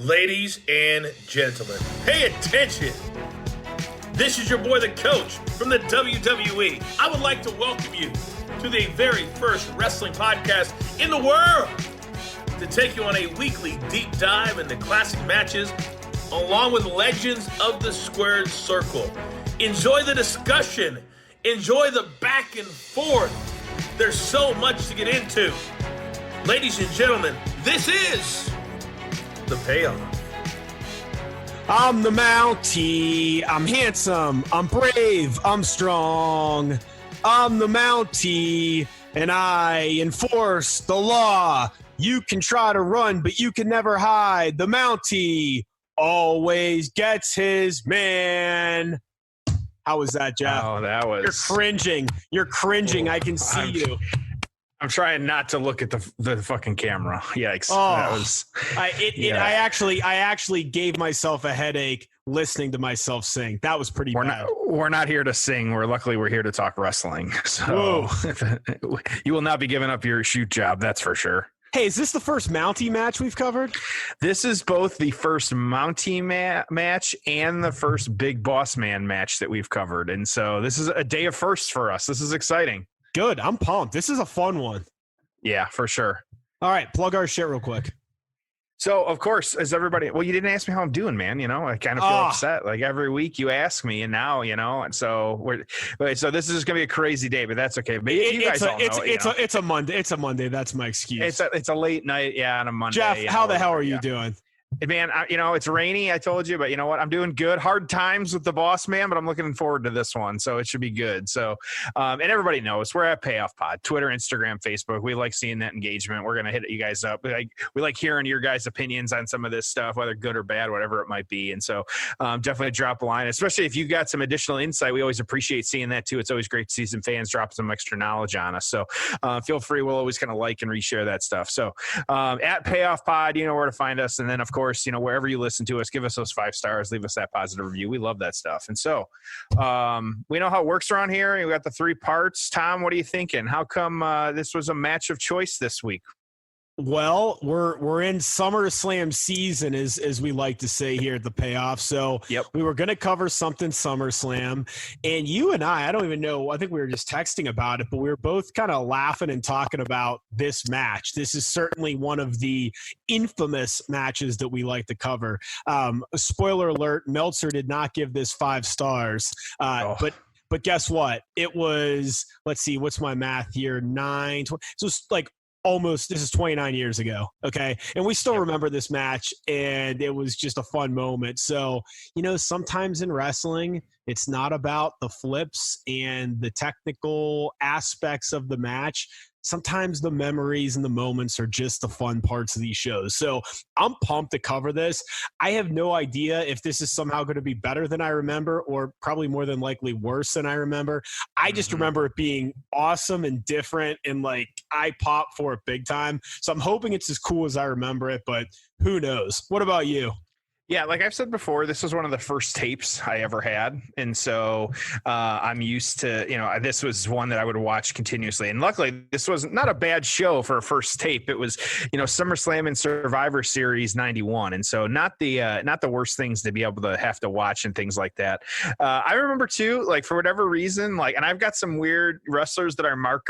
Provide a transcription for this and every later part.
Ladies and gentlemen, pay attention. This is your boy, the coach from the WWE. I would like to welcome you to the very first wrestling podcast in the world to take you on a weekly deep dive into classic matches along with legends of the squared circle. Enjoy the discussion. Enjoy the back and forth. There's so much to get into. Ladies and gentlemen, this is the Payoff. I'm the Mountie. I'm handsome. I'm brave. I'm strong. I'm the Mountie, and I enforce the law. You can try to run, but you can never hide. The Mountie always gets his man. How was that, Jeff? Oh, that was... You're cringing. You're cringing. I can see you. I'm trying not to look at the fucking camera. Yikes. Oh, that was... I actually gave myself a headache listening to myself sing. That was pretty bad. We're not here to sing. Luckily we're here to talk wrestling. So you will not be giving up your shoot job, that's for sure. Hey, is this the first Mountie match we've covered? This is both the first Mountie match and the first Big Boss Man match that we've covered. And so this is a day of firsts for us. This is exciting. Good. I'm pumped. This is a fun one. Yeah, for sure. All right. Plug our shit real quick. So, of course, as everybody, well, you didn't ask me how I'm doing, man. You know, I kind of feel upset. Like every week you ask me, and now, you know, and so so this is going to be a crazy day, but that's okay. But it's a Monday. It's a Monday. That's my excuse. It's a late night. Yeah. On a Monday. Jeff, how the hell are you doing? Man, it's rainy. I told you, but you know what? I'm doing good. Hard times with the boss man, but I'm looking forward to this one, so it should be good. So, and everybody knows we're at Payoff Pod, Twitter, Instagram, Facebook. We like seeing that engagement. We're gonna hit you guys up. We like hearing your guys' opinions on some of this stuff, whether good or bad, whatever it might be. And so, definitely drop a line, especially if you got some additional insight. We always appreciate seeing that too. It's always great to see some fans drop some extra knowledge on us. So, feel free. We'll always kind of like and reshare that stuff. So, at Payoff Pod, you know where to find us, and then of course, you know, wherever you listen to us, give us those 5 stars, leave us that positive review. We love that stuff. And so we know how it works around here. We got the 3 parts. Tom, what are you thinking? How come this was a match of choice this week? Well, we're in Summerslam season, as we like to say here at the Payoff. So We were going to cover something Summerslam, and you and I don't even know, I think we were just texting about it, but we were both kind of laughing and talking about this match. This is certainly one of the infamous matches that we like to cover. Spoiler alert, Meltzer did not give this 5 stars, but guess what? It was, let's see, what's my math here? 9, 20, so it's like almost, this is 29 years ago, okay? And we still remember this match, and it was just a fun moment. So, you know, sometimes in wrestling, it's not about the flips and the technical aspects of the match. Sometimes the memories and the moments are just the fun parts of these shows. So I'm pumped to cover this. I have no idea if this is somehow going to be better than I remember, or probably more than likely worse than I remember. I just remember it being awesome and different, and like I popped for it big time. So I'm hoping it's as cool as I remember it, but who knows? What about you? Yeah, like I've said before, this was one of the first tapes I ever had. And so I'm used to, you know, this was one that I would watch continuously. And luckily, this was not a bad show for a first tape. It was, you know, Summerslam and Survivor Series 91. And so not the worst things to be able to have to watch and things like that. I remember too, like for whatever reason, like, and I've got some weird wrestlers that I mark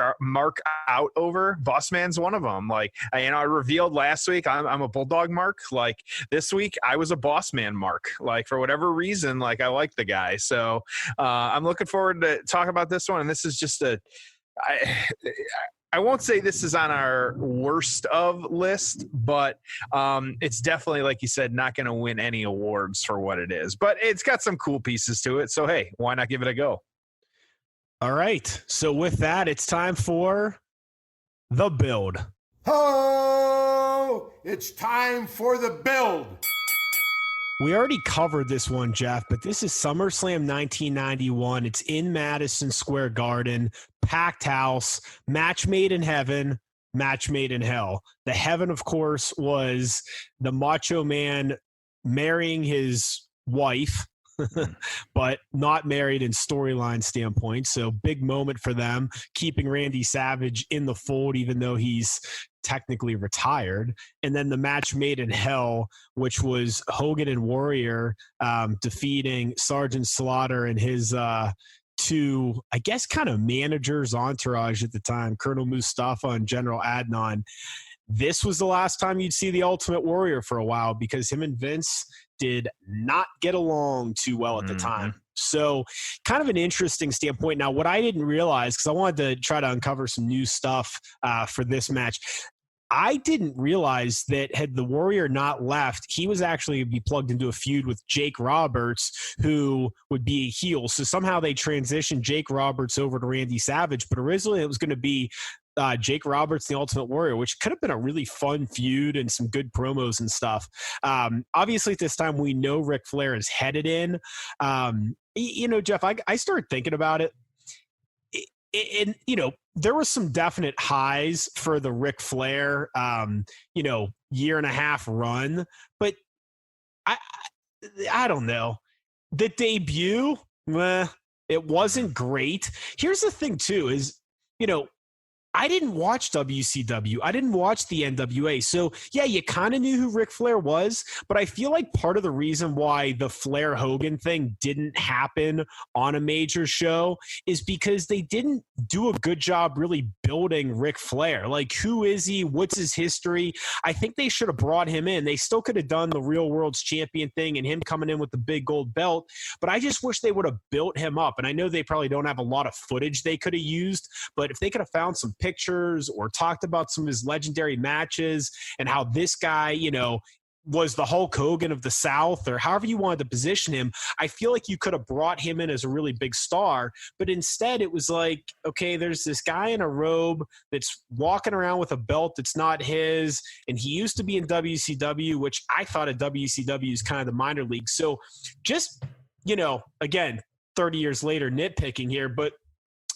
out over. Bossman's one of them. Like, you know, I revealed last week I'm a Bulldog mark. Like this week I was a Bossman mark. Like for whatever reason, like I like the guy. So I'm looking forward to talk about this one. And this is just I won't say this is on our worst of list, but it's definitely, like you said, not going to win any awards for what it is. But it's got some cool pieces to it. So, hey, why not give it a go? All right. So with that, it's time for the build. Oh, it's time for the build. We already covered this one, Jeff, but this is SummerSlam 1991. It's in Madison Square Garden, packed house, match made in heaven, match made in hell. The heaven, of course, was the Macho Man marrying his wife, but not married in storyline standpoint. So big moment for them, keeping Randy Savage in the fold, even though he's technically retired. And then the match made in hell, which was Hogan and Warrior defeating Sergeant Slaughter and his two, I guess, kind of managers, entourage at the time, Colonel Mustafa and General Adnan. This was the last time you'd see the Ultimate Warrior for a while because him and Vince did not get along too well at the time. So kind of an interesting standpoint. Now, what I didn't realize, because I wanted to try to uncover some new stuff for this match, I didn't realize that had the Warrior not left, he was actually going to be plugged into a feud with Jake Roberts, who would be a heel. So somehow they transitioned Jake Roberts over to Randy Savage, but originally it was going to be Jake Roberts, the Ultimate Warrior, which could have been a really fun feud and some good promos and stuff. Obviously, at this time, we know Ric Flair is headed in. Jeff, I started thinking about it. And, there was some definite highs for the Ric Flair, year and a half run. But I don't know. The debut, it wasn't great. Here's the thing, too, is, I didn't watch WCW. I didn't watch the NWA. So, yeah, you kind of knew who Ric Flair was, but I feel like part of the reason why the Flair-Hogan thing didn't happen on a major show is because they didn't do a good job really building Ric Flair. Like, who is he? What's his history? I think they should have brought him in. They still could have done the Real World's Champion thing and him coming in with the big gold belt, but I just wish they would have built him up. And I know they probably don't have a lot of footage they could have used, but if they could have found some pictures or talked about some of his legendary matches and how this guy, was the Hulk Hogan of the South or however you wanted to position him, I feel like you could have brought him in as a really big star. But instead it was like, okay, there's this guy in a robe that's walking around with a belt that's not his. And he used to be in WCW, which I thought of WCW is kind of the minor league. So just, again, 30 years later, nitpicking here, but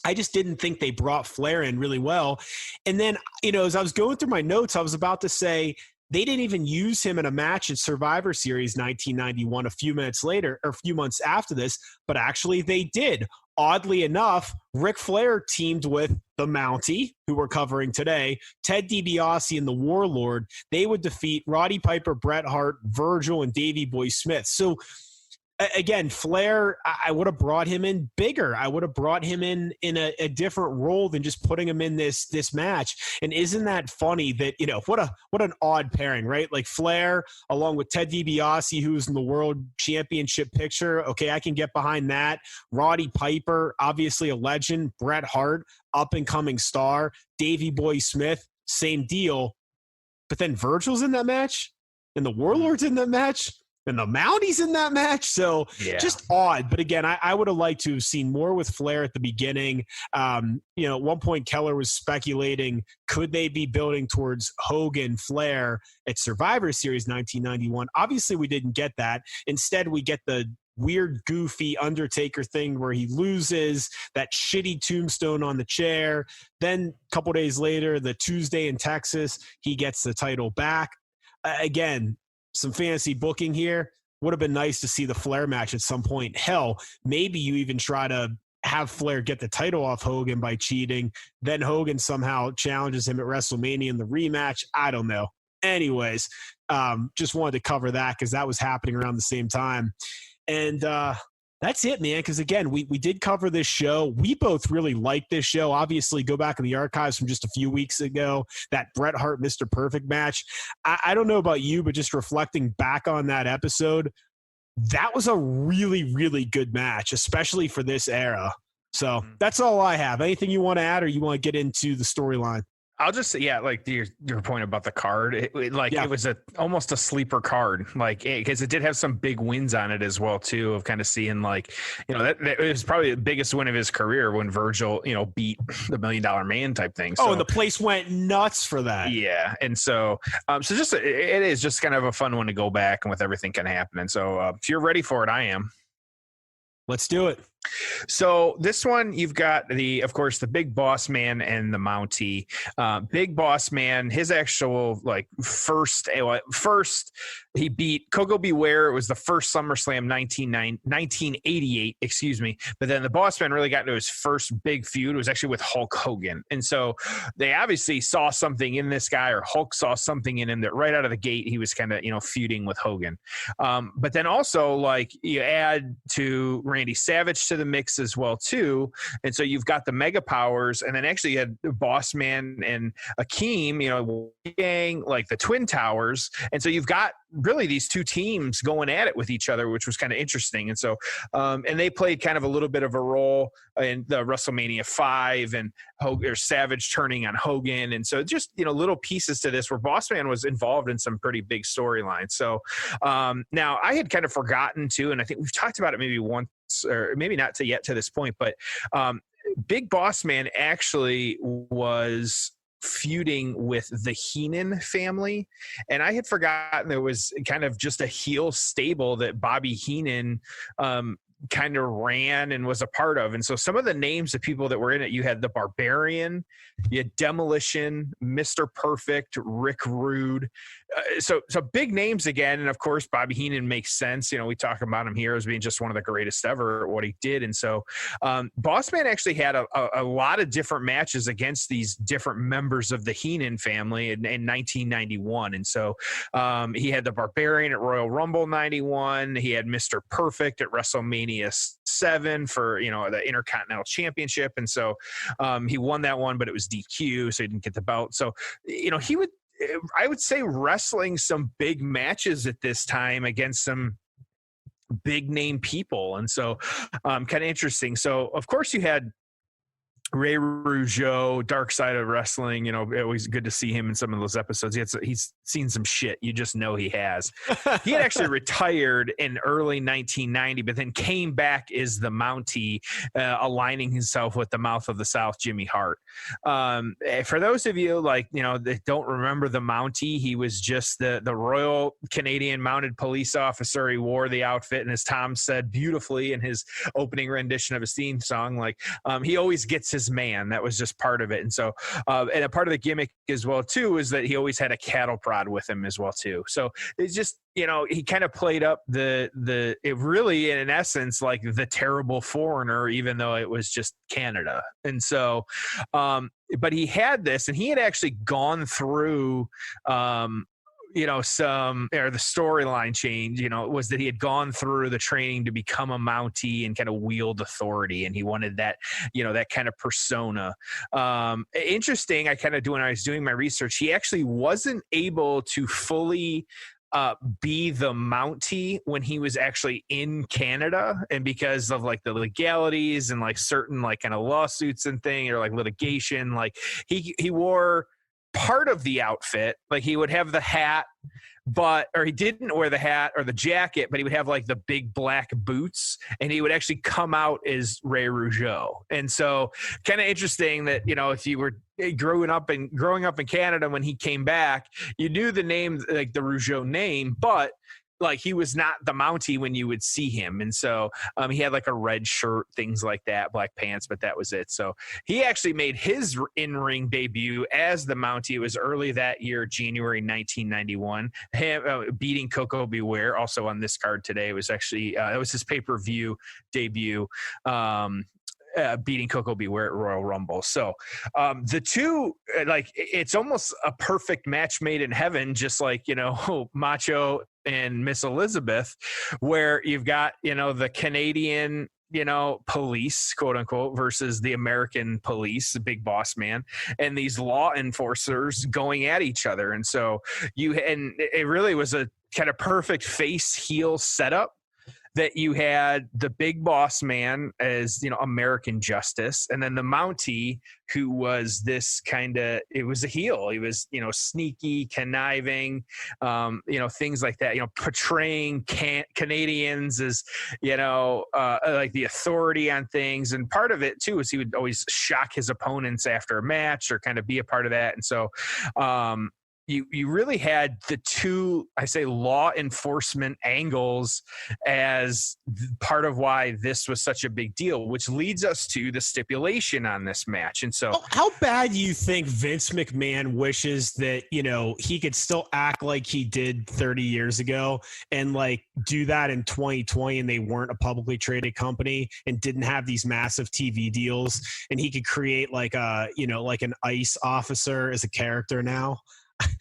I just didn't think they brought Flair in really well. And then, as I was going through my notes, I was about to say they didn't even use him in a match at Survivor Series 1991 a few months after this, but actually they did. Oddly enough, Ric Flair teamed with the Mountie, who we're covering today, Ted DiBiase, and the Warlord. They would defeat Roddy Piper, Bret Hart, Virgil, and Davey Boy Smith. So, again, Flair, I would have brought him in bigger. I would have brought him in a different role than just putting him in this match. And isn't that funny that, what an odd pairing, right? Like Flair along with Ted DiBiase, who's in the World Championship picture. Okay, I can get behind that. Roddy Piper, obviously a legend. Bret Hart, up-and-coming star. Davey Boy Smith, same deal. But then Virgil's in that match, and the Warlord's in that match, and the Mountie's in that match. So just odd. But again, I would have liked to have seen more with Flair at the beginning. At one point Keller was speculating, could they be building towards Hogan Flair at Survivor Series 1991? Obviously we didn't get that. Instead we get the weird, goofy Undertaker thing where he loses that shitty tombstone on the chair. Then a couple days later, the Tuesday in Texas, he gets the title back. Again, some fantasy booking here. Would have been nice to see the Flair match at some point. Hell, maybe you even try to have Flair get the title off Hogan by cheating. Then Hogan somehow challenges him at WrestleMania in the rematch. I don't know. Anyways, just wanted to cover that because that was happening around the same time. And that's it, man. Because again, we did cover this show. We both really liked this show. Obviously, go back in the archives from just a few weeks ago, that Bret Hart Mr. Perfect match. I don't know about you, but just reflecting back on that episode, that was a really, really good match, especially for this era. So that's all I have. Anything you want to add, or you want to get into the storyline? I'll just say, like your point about the card, it was almost a sleeper card, because it did have some big wins on it as well too. Of kind of seeing that it was probably the biggest win of his career when Virgil, beat the $1 Million Man type thing. So, and the place went nuts for that. Yeah, and so just it is just kind of a fun one to go back and with everything kind of happening. So if you're ready for it, I am. Let's do it. So this one, you've got of course, the Big Boss Man and the Mountie. Big Boss Man, his actual first he beat Coco Beware. It was the first SummerSlam 1988, excuse me. But then the Boss Man really got into his first big feud. It was actually with Hulk Hogan. And so they obviously saw something in this guy, or Hulk saw something in him, that right out of the gate, he was kind of, feuding with Hogan. But then also you add to Randy Savage to the mix as well too. And so you've got the Mega Powers, and then actually you had Boss Man and Akeem, gang, like the Twin Towers. And so you've got really these two teams going at it with each other, which was kind of interesting. And so, and they played kind of a little bit of a role in the WrestleMania 5 and Savage turning on Hogan. And so just, little pieces to this where Boss Man was involved in some pretty big storylines. So now I had kind of forgotten too, and I think we've talked about it maybe once, or maybe not to this point, but Big Boss Man actually was feuding with the Heenan family, and I had forgotten there was kind of just a heel stable that Bobby Heenan kind of ran and was a part of. And so some of the names of people that were in it, you had the Barbarian, you had Demolition, Mr. Perfect, Rick Rude. So big names again. And of course, Bobby Heenan makes sense. We talk about him here as being just one of the greatest ever at what he did. And so Boss Man actually had a lot of different matches against these different members of the Heenan family in 1991. And so he had the Barbarian at Royal Rumble 91. He had Mr. Perfect at WrestleMania 7 for, the Intercontinental Championship. And so he won that one, but it was DQ, so he didn't get the belt. So, I would say wrestling some big matches at this time against some big name people. And so kind of interesting. So of course you had Ray Rougeau, Dark Side of Wrestling, always good to see him in some of those episodes. He's seen some shit. You just know he has. He had actually retired in early 1990, but then came back as the Mountie, aligning himself with the Mouth of the South, Jimmy Hart. For those of you that don't remember the Mountie, he was just the Royal Canadian Mounted Police Officer. He wore the outfit, and as Tom said beautifully in his opening rendition of his theme song, he always gets his man. That was just part of it. And so and a part of the gimmick as well too is that he always had a cattle prod with him as well too. So it's just he kind of played up it really in essence like the terrible foreigner, even though it was just Canada. And so but he had this, and he had actually gone through the storyline change, was that he had gone through the training to become a Mountie and kind of wield authority. And he wanted that, that kind of persona. Interesting. When I was doing my research, he actually wasn't able to fully be the Mountie when he was actually in Canada, and because of the legalities and certain kind of lawsuits and thing, or litigation, he wore part of the outfit. He would have the hat, or he didn't wear the hat or the jacket, but he would have the big black boots, and he would actually come out as Ray Rougeau. And so kind of interesting that, if you were growing up in Canada, when he came back, you knew the name, the Rougeau name, but he was not the Mountie when you would see him. And so he had a red shirt, things like that, black pants, but that was it. So he actually made his in-ring debut as the Mountie. It was early that year, January 1991, beating Coco Beware. Also on this card today, it was actually, it was his pay-per-view debut. Beating Coco Beware at Royal Rumble. So the two, it's almost a perfect match made in heaven, just Macho and Miss Elizabeth, where you've got, the Canadian, police, quote unquote, versus the American police, the Big Boss Man, and these law enforcers going at each other. And so and it really was a kind of perfect face heel setup, that you had the Big Boss Man as, American Justice, and then the Mountie, who was this it was a heel. He was, sneaky, conniving, things like that, portraying Canadians as, the authority on things. And part of it too is he would always shock his opponents after a match, or kind of be a part of that. And so, you really had the two, I say, law enforcement angles as part of why this was such a big deal, which leads us to the stipulation on this match. And so how bad do you think Vince McMahon wishes that, he could still act like he did 30 years ago and like do that in 2020 and they weren't a publicly traded company and didn't have these massive TV deals and he could create like like an ICE officer as a character now?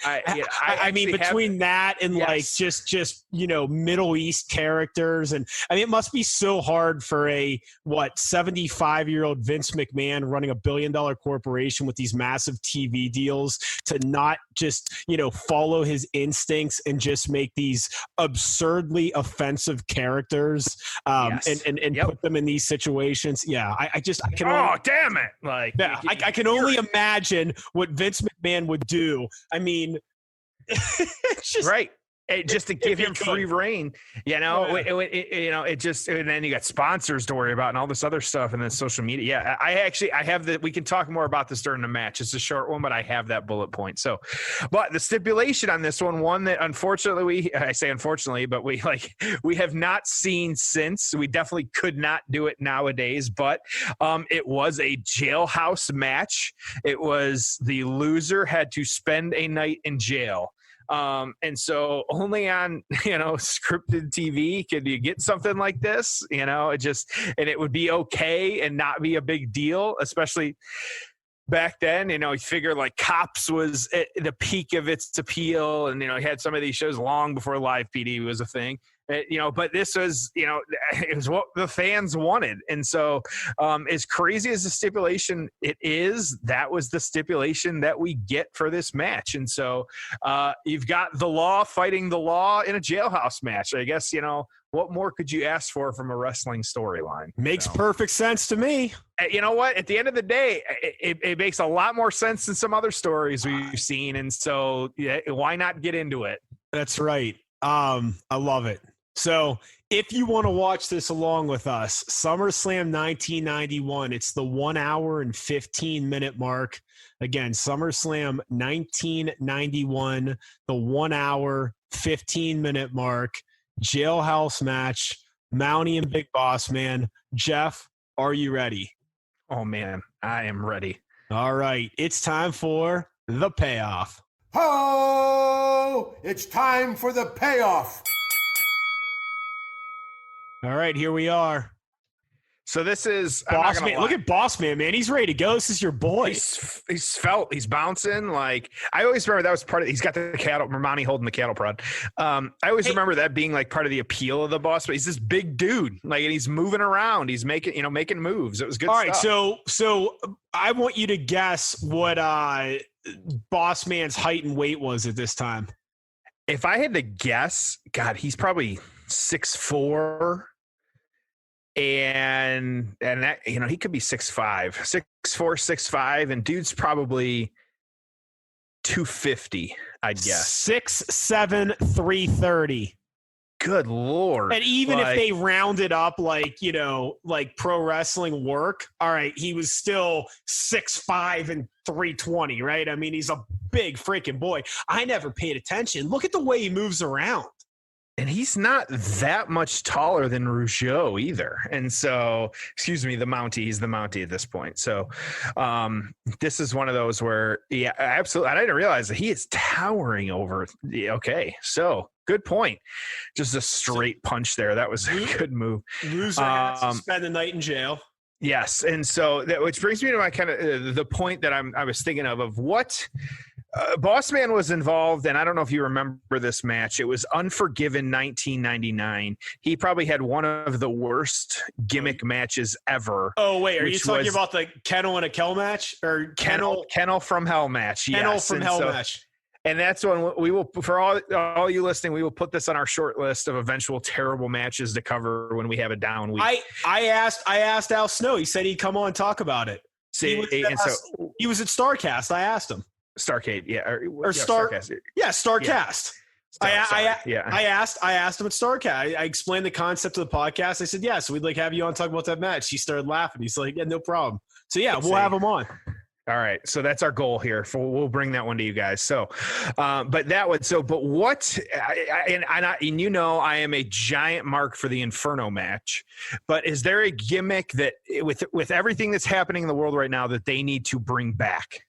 I mean, between that and like just Middle East characters, and I mean, it must be so hard for a 75-year-old Vince McMahon running $1 billion corporation with these massive TV deals to not just follow his instincts and just make these absurdly offensive characters and put them in these situations. Yeah, I can. Damn it! Like, yeah, I can only imagine what Vince McMahon would do. I mean, it's just right. Just to give him free reign, it just, and then you got sponsors to worry about and all this other stuff, and then social media. Yeah, I have we can talk more about this during the match. It's a short one, but I have that bullet point. So, but the stipulation on this one that unfortunately I say unfortunately, but we have not seen since. We definitely could not do it nowadays, but it was a jailhouse match. It was the loser had to spend a night in jail. And so only on, scripted TV could you get something like this, and it would be okay and not be a big deal, especially back then. You figure like Cops was at the peak of its appeal, and, he had some of these shows long before live PD was a thing. But this was, it was what the fans wanted. And so as crazy as the stipulation it is, that was the stipulation that we get for this match. And so you've got the law fighting the law in a jailhouse match. I guess, what more could you ask for from a wrestling storyline? Makes perfect sense to me. You know what? At the end of the day, it makes a lot more sense than some other stories we've seen. And so why not get into it? That's right. I love it. So if you want to watch this along with us, SummerSlam 1991, it's the 1 hour and 15 minute mark. Again, SummerSlam 1991, the 1 hour, 15 minute mark, jailhouse match, Mountie and Big Bossman. Jeff, are you ready? Oh man, I am ready. All right. It's time for the payoff. Ho! It's time for the payoff. All right, here we are. So this is Bossman. Look at Bossman, man. He's ready to go. This is your boy. He's bouncing. Like, I always remember that was part of. He's got the cattle. Mountie holding the cattle prod. I always remember that being like part of the appeal of the boss. But he's this big dude, like, and he's moving around. He's making moves. It was good. All right, so I want you to guess what Bossman's height and weight was at this time. If I had to guess, God, he's probably 6'4", and that, he could be 6'5", 6'4", 6'5", and dude's probably 250, I'd guess. 6'7", 330. Good Lord. And even if they rounded up like pro wrestling work, all right, he was still 6'5" and 320, right? I mean, he's a big freaking boy. I never paid attention. Look at the way he moves around. And he's not that much taller than Rougeau either. And so, the Mountie, he's the Mountie at this point. So this is one of those where, yeah, absolutely. I didn't realize that he is towering over. Okay. So good point. Just a straight punch there. That was a good move. Loser has to spend the night in jail. Yes. And so which brings me to my kind of the point that I was thinking of what Bossman was involved, and I don't know if you remember this match. It was Unforgiven 1999. He probably had one of the worst gimmick matches ever. Oh, wait. Are you talking about the Kennel and a Kel match? Or Kennel from Hell match. Kennel from Hell match. And that's when we will, for all you listening, we will put this on our short list of eventual terrible matches to cover when we have a down week. I asked Al Snow. He said he'd come on and talk about it. See, he was at StarCast. I asked him. Starcade, yeah, StarCast. Yeah, StarCast. I asked him at StarCast. I explained the concept of the podcast. I said, yeah, so we'd have you on talk about that match. He started laughing. He's like, yeah, no problem. So yeah, we'll have him on. All right. So that's our goal here. We'll bring that one to you guys. So, but that would, but what, and you know, I am a giant mark for the Inferno match, but is there a gimmick that with everything that's happening in the world right now that they need to bring back?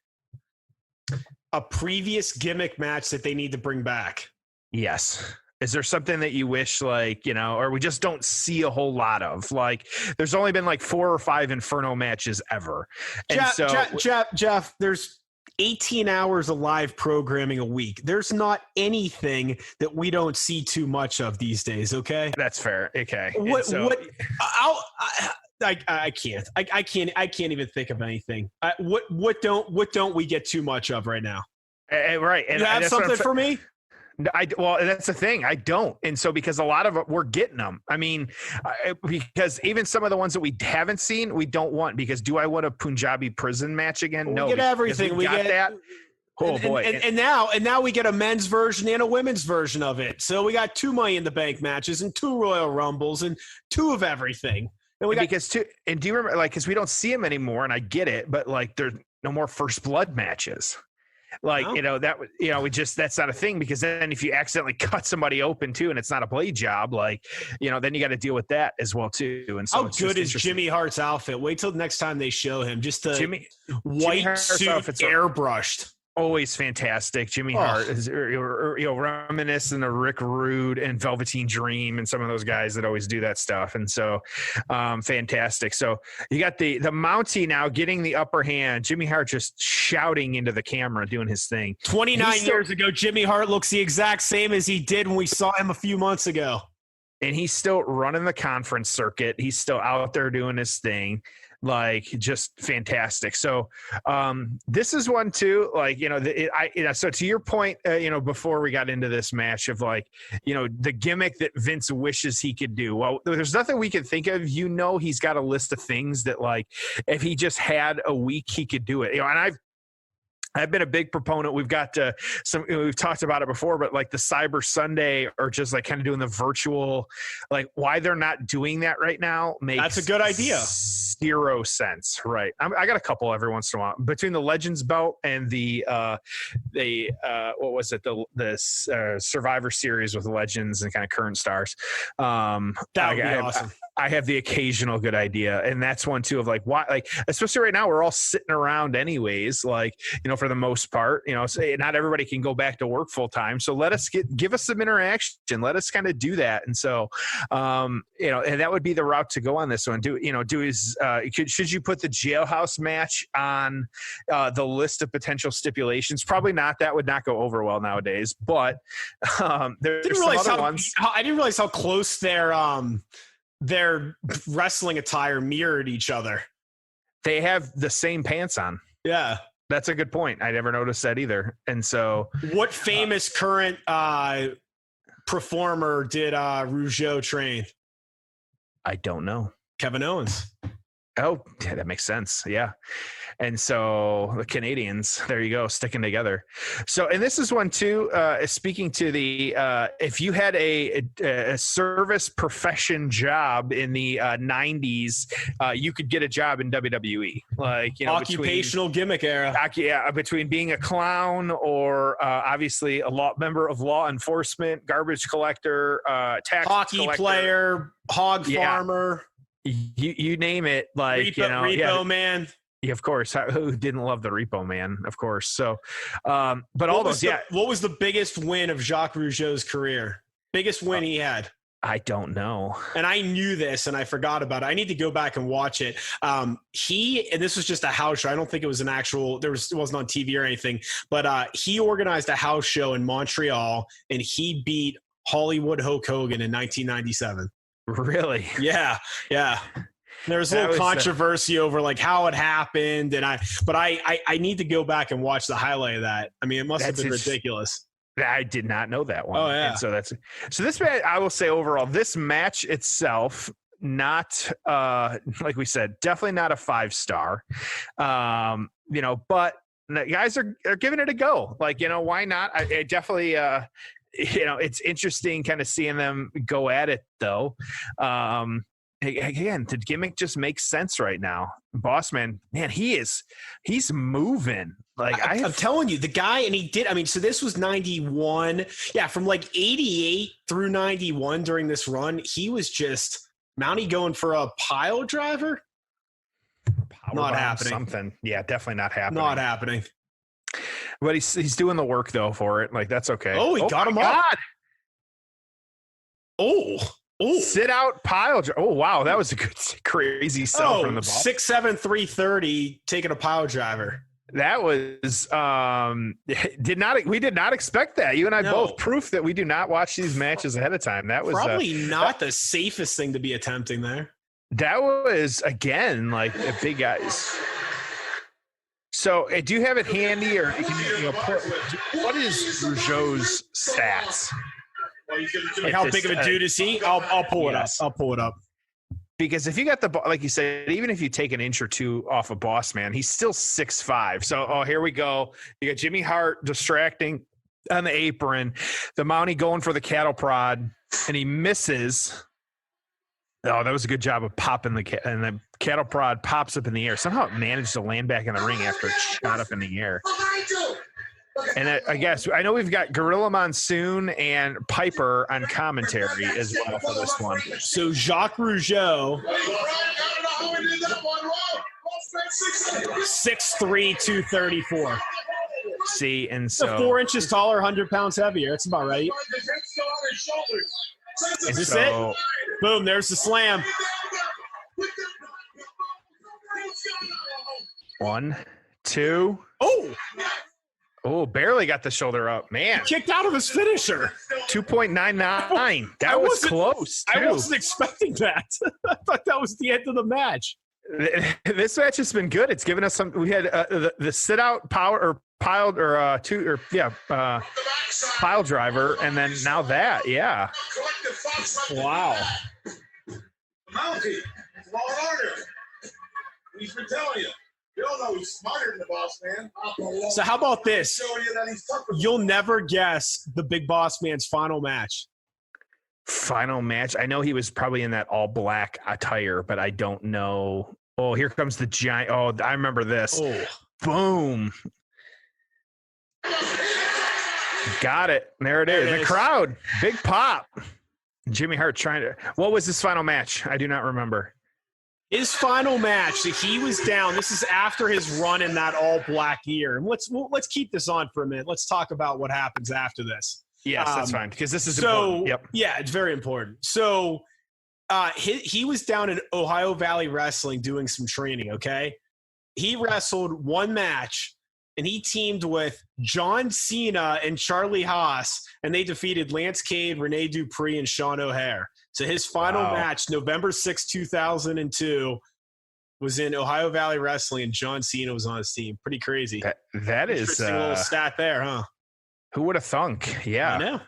A previous gimmick match that they need to bring back? Yes. Is there something that you wish, like, you know, or we just don't see a whole lot of? Like, there's only been like 4 or 5 Inferno matches ever. And Jeff, there's 18 hours of live programming a week. There's not anything that we don't see too much of these days. Okay, that's fair. Okay, I can't even think of anything. What don't we get too much of right now? Right, and you have something for me? Well, that's the thing. I don't. And so because a lot of it, we're getting them. I mean, because even some of the ones that we haven't seen, we don't want, because do I want a Punjabi prison match again? No. We get everything. We get that. Oh boy. And now we get a men's version and a women's version of it. So we got 2 Money in the Bank matches and 2 Royal Rumbles and 2 of everything. And do you remember, like, because we don't see them anymore, and I get it, but like there's no more First Blood matches. Like, you know, that's not a thing, because then if you accidentally cut somebody open too, and it's not a blade job, like, you know, then you got to deal with that as well too. And so how good is Jimmy Hart's outfit? Wait till the next time they show him. Just the white suit airbrushed. Always fantastic. Jimmy Hart is, reminiscent of Rick Rude and Velveteen Dream and some of those guys that always do that stuff. And so, fantastic. So you got the Mountie now getting the upper hand. Jimmy Hart just shouting into the camera, doing his thing. 29 years ago, Jimmy Hart looks the exact same as he did when we saw him a few months ago. And he's still running the conference circuit. He's still out there doing his thing. Like, just fantastic. So this is one too, like, you know, so to your point, you know, before we got into this match of, like, you know, the gimmick that Vince wishes he could do. Well, there's nothing we can think of. You know, he's got a list of things that, like, if he just had a week, he could do it. You know, and I've been a big proponent. We've got we've talked about it before, but like the Cyber Sunday, or just like kind of doing the virtual, like, why they're not doing that right now makes that's a good idea. 0 sense, right? I got a couple every once in a while between the Legends belt and the what was it, the Survivor Series with Legends and kind of current stars. That would be awesome. I have the occasional good idea, and that's one too, of like, why, like, especially right now, we're all sitting around anyways, like, you know, for the most part, you know, say not everybody can go back to work full time. So let us give us some interaction. Let us kind of do that. And so, you know, and that would be the route to go on this one. Should you put the Jailhouse match on the list of potential stipulations? Probably not. That would not go over well nowadays, but there's some other ones. I didn't realize how close their wrestling attire mirrored each other. They have the same pants on. Yeah. That's a good point. I never noticed that either. And so what famous current performer did Rougeau train? I don't know. Kevin Owens. Oh, yeah, that makes sense. Yeah. And so the Canadians, there you go, sticking together. So, and this is one too, speaking to the, if you had a service profession job in the 90s, you could get a job in WWE. Like, you know, occupational gimmick era. Yeah, between being a clown or obviously a member of law enforcement, garbage collector, tax hockey collector, player, hog farmer. You name it, like, Repo Man. Yeah, of course. Who didn't love the Repo Man? Of course. So, but all those, What was the biggest win of Jacques Rougeau's career? Biggest win he had? I don't know. And I knew this and I forgot about it. I need to go back and watch it. And this was just a house show. I don't think it was an actual, it wasn't on TV or anything, but he organized a house show in Montreal and he beat Hollywood Hulk Hogan in 1997. Really? Yeah. There was a little controversy over like how it happened, and I need to go back and watch the highlight of that. I mean, it must have been ridiculous. I did not know that one. Oh yeah. And so this match, I will say overall, this match itself, not like we said, definitely not a 5-star. You know, but the guys are giving it a go. Like, you know, why not? I definitely. You know, it's interesting kind of seeing them go at it though. again, the gimmick just makes sense right now. Bossman, man, he's moving. Like I'm telling you, the guy, and he did. I mean, so this was 91. Yeah, from like 88 through 91 during this run, he was just Mountie going for a pile driver. Not happening. Something. Yeah, definitely not happening. Not happening. But he's doing the work though for it. Like that's okay. Oh, he got him up. Oh. Sit out pile. Oh wow, that was a good crazy sell from the ball. 6'7", 330, taking a pile driver. That was we did not expect that. You and I both proof that we do not watch these matches ahead of time. That was probably not the safest thing to be attempting there. That was again like big guys. So do you have it handy, or can you what is Rougeau's stats? Like how big of a dude is he? I'll pull it up. I'll pull it up. Because if you got like you said, even if you take an inch or two off of Bossman, he's still 6'5". So, here we go. You got Jimmy Hart distracting on the apron, the Mountie going for the cattle prod, and he misses. Oh, that was a good job of popping and the cattle prod pops up in the air. Somehow it managed to land back in the ring after it shot up in the air. And I guess I know we've got Gorilla Monsoon and Piper on commentary as well for this one. So Jacques Rougeau, 6'3", 234. See, and so 4 inches taller, 100 pounds heavier. That's about right. Is this it? Boom! There's the slam. 1, 2. Oh, barely got the shoulder up, man. He kicked out of his finisher. 2.99. That was close, too. I wasn't expecting that. I thought that was the end of the match. This match has been good. It's given us some. We had the sit out power or pile or pile driver, and then now that, yeah. Wow. Mountie, Law and Order. He's been telling you. You don't know he's smarter than the boss man. So how about this? You'll never guess the Big Boss Man's final match. Final match? I know he was probably in that all black attire, but I don't know. Oh, here comes the giant. Oh, I remember this. Oh. Boom. Got it. There it is. The crowd. Big pop. Jimmy Hart trying to. What was his final match? I do not remember. His final match, so he was down. This is after his run in that all-black gear. And let's keep this on for a minute. Let's talk about what happens after this. Yes, that's fine, because this is important. Yep. Yeah, it's very important. So he was down in Ohio Valley Wrestling doing some training, okay? He wrestled one match, and he teamed with John Cena and Charlie Haas, and they defeated Lance Cade, Rene Dupree, and Sean O'Hare. So his final match, November 6, 2002, was in Ohio Valley Wrestling, and John Cena was on his team. Pretty crazy. That is interesting little stat there, huh? Who would have thunk? Yeah. I know.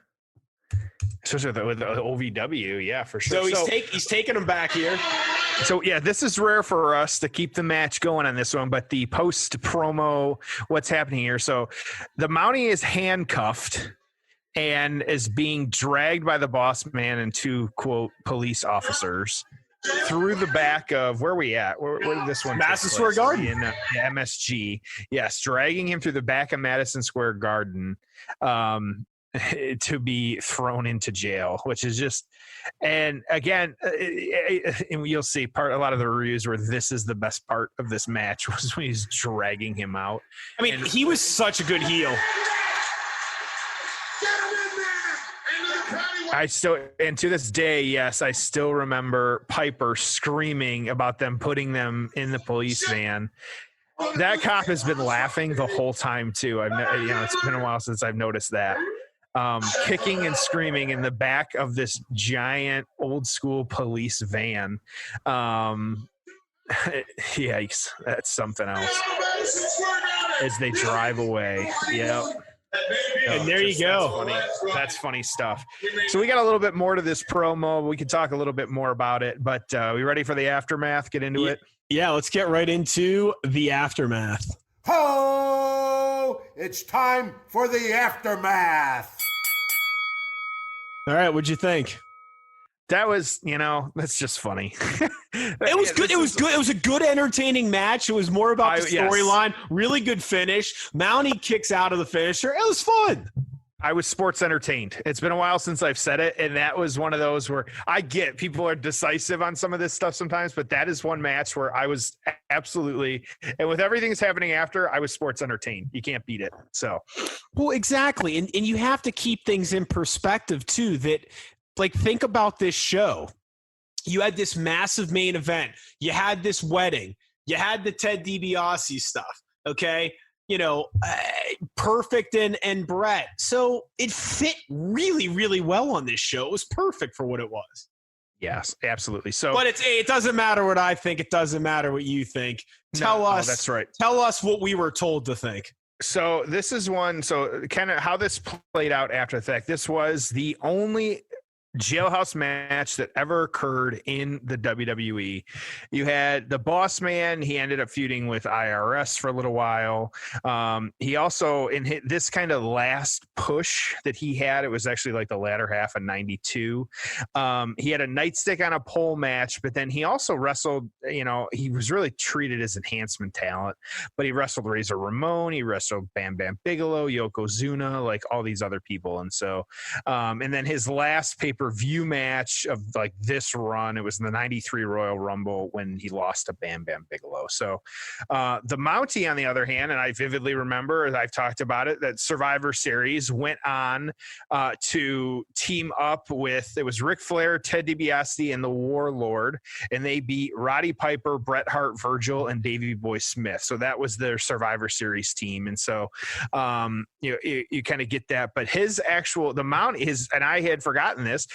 Especially with the OVW, yeah, for sure. So he's taking him back here. So, yeah, this is rare for us to keep the match going on this one, but the post-promo, what's happening here. So the Mountie is handcuffed and is being dragged by the boss man and two, quote, police officers through the back of, where are we at? Where did this one Madison Square Garden. In MSG. Yes, dragging him through the back of Madison Square Garden to be thrown into jail, which is just, and again, and you'll see a lot of the reviews where this is the best part of this match was when he's dragging him out. I mean, he was such a good heel. And to this day, yes, I still remember Piper screaming about them putting them in the police van. That cop has been laughing the whole time too. It's been a while since I've noticed that. Kicking and screaming in the back of this giant old school police van. Yikes, that's something else. As they drive away. Yep. And there you go. That's funny stuff. So we got a little bit more to this promo. We can talk a little bit more about it, but we ready for the aftermath? Get into it? Yeah, let's get right into the aftermath. Ho! It's time for the aftermath. All right, what'd you think? That was, that's just funny. It was good. It was good. It was a good, entertaining match. It was more about the storyline. Yes. Really good finish. Mountie kicks out of the finisher. It was fun. I was sports entertained. It's been a while since I've said it, and that was one of those where I get people are decisive on some of this stuff sometimes, but that is one match where I was absolutely, and with everything that's happening after, I was sports entertained. You can't beat it. So, well, exactly, and you have to keep things in perspective too. That, like, think about this show. You had this massive main event. You had this wedding. You had the Ted DiBiase stuff. Okay. Perfect and Brett. So it fit really, really well on this show. It was perfect for what it was. Yes, absolutely. So, but it doesn't matter what I think. It doesn't matter what you think. Tell us. That's right. Tell us what we were told to think. So this is one. So kind of how this played out after the fact. This was the only jailhouse match that ever occurred in the WWE. You had the Bossman. He ended up feuding with IRS for a little while. He also, in this kind of last push that he had, it was actually like the latter half of 92. He had a nightstick on a pole match, but then he also wrestled, he was really treated as enhancement talent, but he wrestled Razor Ramon. He wrestled Bam Bam Bigelow, Yokozuna, like all these other people. And so, and then his last pay-per-view match of like this run, it was in the 93 Royal Rumble when he lost to Bam Bam Bigelow. So the Mountie, on the other hand, and I vividly remember, as I've talked about it, that Survivor Series went on to team up with, it was Ric Flair, Ted DiBiase, and the Warlord, and they beat Roddy Piper, Bret Hart, Virgil, and Davey Boy Smith. So that was their Survivor Series team. And so you kind of get that, but the Mountie, and I had forgotten this,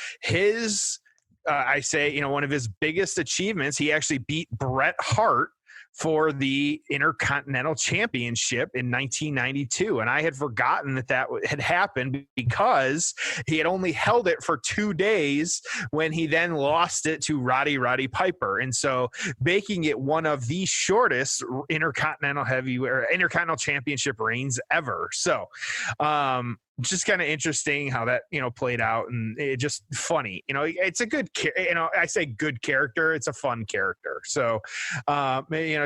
I say, one of his biggest achievements, he actually beat Bret Hart for the Intercontinental Championship in 1992. And I had forgotten that had happened because he had only held it for 2 days when he then lost it to Roddy Piper. And so making it one of the shortest Intercontinental Championship reigns ever. So, just kind of interesting how that, played out, and it just funny, it's a good, I say good character. It's a fun character. So,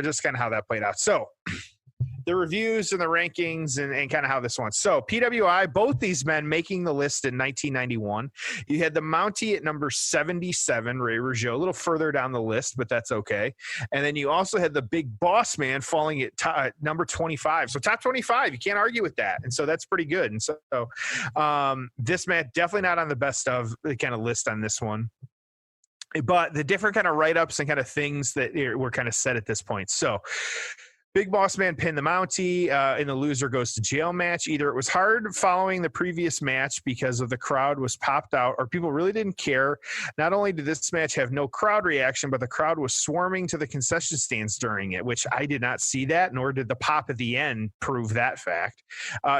just kind of how that played out. So the reviews and the rankings and kind of how this went. So PWI, both these men making the list in 1991. You had the Mountie at number 77, Ray Rougeau, a little further down the list, but that's okay. And then you also had the Big Boss Man falling at number 25. So top 25, you can't argue with that. And so that's pretty good. And so this man definitely not on the best of kind of list on this one. But the different kind of write-ups and kind of things that were kind of said at this point. So Big Boss Man pinned the Mountie in the loser goes to jail match. Either it was hard following the previous match because of the crowd was popped out, or people really didn't care. Not only did this match have no crowd reaction, but the crowd was swarming to the concession stands during it, which I did not see that, nor did the pop at the end prove that fact.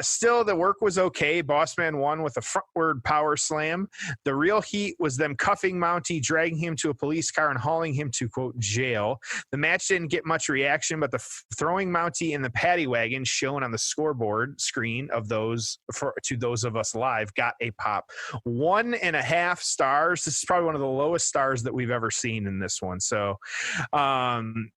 Still, the work was okay. Boss Man won with a frontward power slam. The real heat was them cuffing Mountie, dragging him to a police car, and hauling him to, quote, jail. The match didn't get much reaction, but the throwing Mountie in the paddy wagon shown on the scoreboard screen of to those of us live got a pop. 1.5 stars. This is probably one of the lowest stars that we've ever seen in this one. So one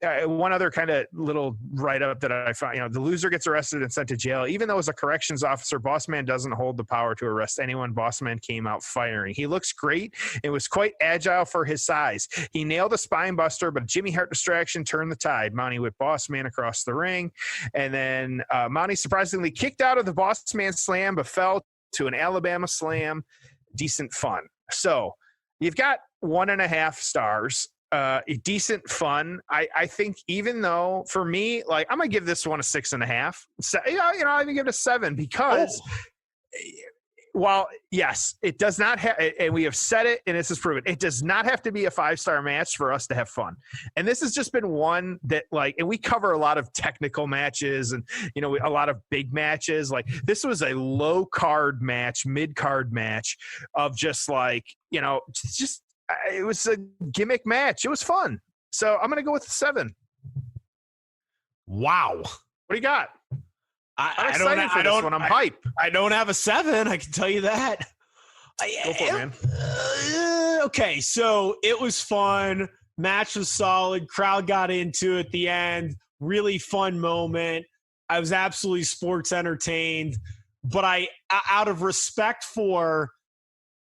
other kind of little write-up that I found, the loser gets arrested and sent to jail. Even though as a corrections officer, Bossman doesn't hold the power to arrest anyone. Bossman came out firing. He looks great and was quite agile for his size. He nailed a spine buster, but a Jimmy Hart distraction turned the tide. Mountie whipped Bossman across the ring, and then Mountie surprisingly kicked out of the Bossman slam but fell to an Alabama slam. Decent fun. So you've got 1.5 stars. Decent fun. I think, even though for me, like, I'm gonna give this one a 6.5. So, I'm gonna give it a 7 because while yes, it does not have, and we have said it, and this is proven, it does not have to be a 5-star match for us to have fun. And this has just been one that, like, and we cover a lot of technical matches and, a lot of big matches. Like, this was a low card match, mid card match of just like, it was a gimmick match. It was fun. So I'm going to go with a 7. Wow. What do you got? I'm hype. I don't have a 7. I can tell you that. Go for it, man. Okay, so it was fun. Match was solid. Crowd got into it at the end. Really fun moment. I was absolutely sports entertained. But I, out of respect for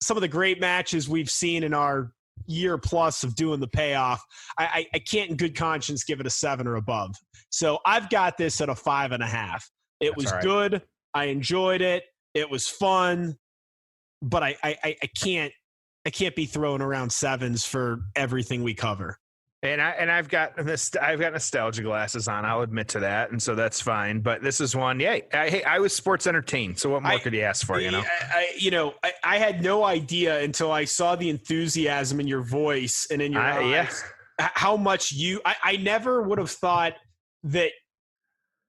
some of the great matches we've seen in our year plus of doing the payoff, I can't in good conscience give it a 7 or above. So I've got this at a 5.5. It was good. I enjoyed it. It was fun. But I can't be throwing around 7s for everything we cover. And I've got nostalgia glasses on. I'll admit to that, and so that's fine. But this is one. Yeah, I was sports entertained. So what more could you ask for? You know, I had no idea until I saw the enthusiasm in your voice and in your eyes. Yeah. How much I never would have thought that.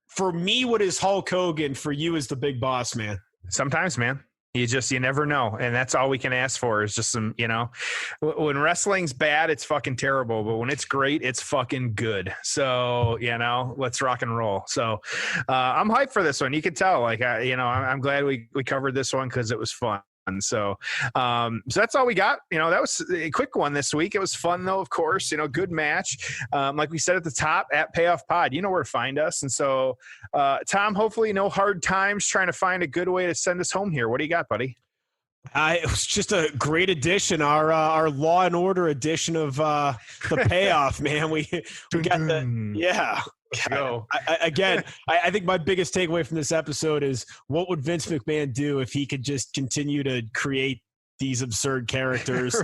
For me, what is Hulk Hogan? For you, is the Big Boss Man. Sometimes, man. You never know. And that's all we can ask for is just some, when wrestling's bad, it's fucking terrible. But when it's great, it's fucking good. So, let's rock and roll. So I'm hyped for this one. You can tell, I'm glad we covered this one because it was fun. So that's all we got. That was a quick one this week. It was fun though, of course, good match. Like we said at the top, at Payoff Pod, you know where to find us. And so, Tom, hopefully no hard times trying to find a good way to send us home here. What do you got, buddy? It was just a great edition, our Law and Order edition of the Payoff, man. We got I think my biggest takeaway from this episode is what would Vince McMahon do if he could just continue to create these absurd characters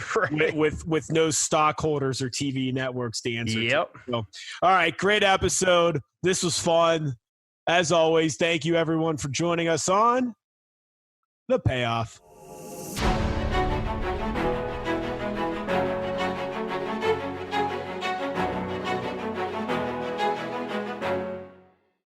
with no stockholders or TV networks to answer to. So, all right, great episode. This was fun. As always, thank you everyone for joining us on The Payoff.